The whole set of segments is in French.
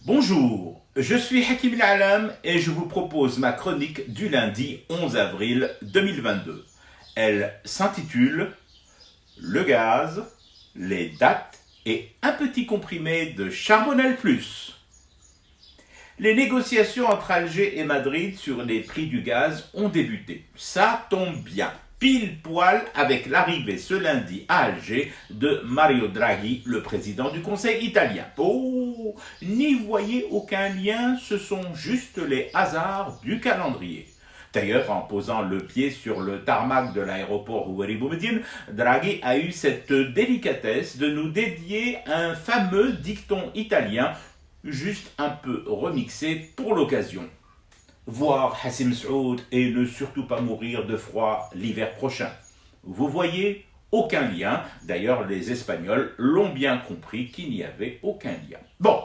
Bonjour, je suis Hakim Al-Alam et je vous propose ma chronique du lundi 11 avril 2022. Elle s'intitule Le gaz, les dates et un petit comprimé de Charbonnel Plus. Les négociations entre Alger et Madrid sur les prix du gaz ont débuté. Ça tombe bien, pile poil avec l'arrivée ce lundi à Alger de Mario Draghi, le président du Conseil italien. Oh, n'y voyez aucun lien, ce sont juste les hasards du calendrier. D'ailleurs, en posant le pied sur le tarmac de l'aéroport Ouari Boumediene, Draghi a eu cette délicatesse de nous dédier un fameux dicton italien, juste un peu remixé pour l'occasion. Voir Hassim Saoud et ne surtout pas mourir de froid l'hiver prochain. Vous voyez, aucun lien. D'ailleurs, les Espagnols l'ont bien compris qu'il n'y avait aucun lien. Bon,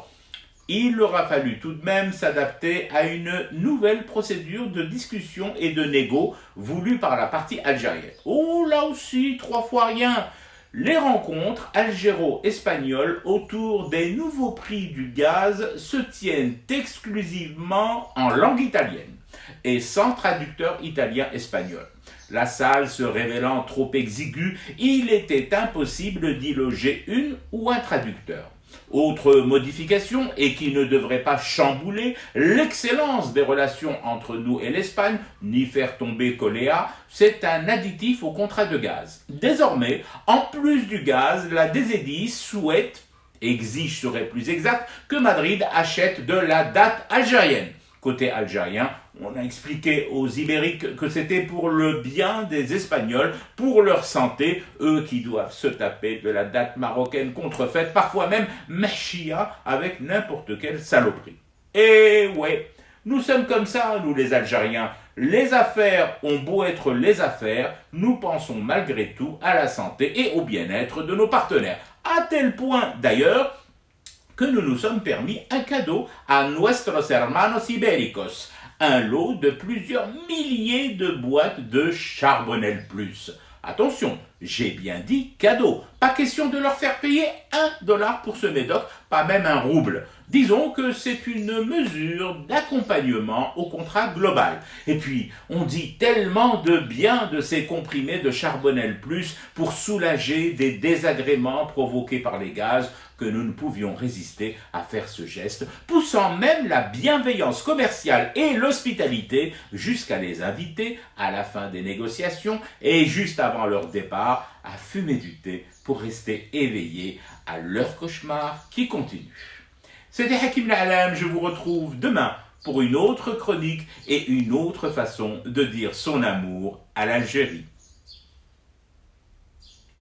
il aura fallu tout de même s'adapter à une nouvelle procédure de discussion et de négo voulue par la partie algérienne. Oh, là aussi, 3 fois rien. Les rencontres algéro-espagnoles autour des nouveaux prix du gaz se tiennent exclusivement en langue italienne et sans traducteur italien-espagnol. La salle se révélant trop exiguë, il était impossible d'y loger une ou un traducteur. Autre modification, et qui ne devrait pas chambouler l'excellence des relations entre nous et l'Espagne, ni faire tomber Coléa, c'est un additif au contrat de gaz. Désormais, en plus du gaz, la DZI souhaite, exige serait plus exact, que Madrid achète de la date algérienne. Côté algérien, on a expliqué aux Ibériques que c'était pour le bien des Espagnols, pour leur santé, eux qui doivent se taper de la date marocaine contrefaite, parfois même machia avec n'importe quelle saloperie. Et ouais, nous sommes comme ça, nous les Algériens. Les affaires ont beau être les affaires, nous pensons malgré tout à la santé et au bien-être de nos partenaires. À tel point d'ailleurs que nous nous sommes permis un cadeau à nuestros hermanos ibéricos, un lot de plusieurs milliers de boîtes de Charbonnel Plus. Attention, j'ai bien dit cadeau. Pas question de leur faire payer $1 pour ce médoc, pas même un rouble. Disons que c'est une mesure d'accompagnement au contrat global. Et puis, on dit tellement de bien de ces comprimés de Charbonnel Plus pour soulager des désagréments provoqués par les gaz que nous ne pouvions résister à faire ce geste, poussant même la bienveillance commerciale et l'hospitalité jusqu'à les inviter à la fin des négociations et juste avant leur départ à fumer du thé pour rester éveillés à leur cauchemar qui continue. C'était Hakim Al-Alam, je vous retrouve demain pour une autre chronique et une autre façon de dire son amour à l'Algérie.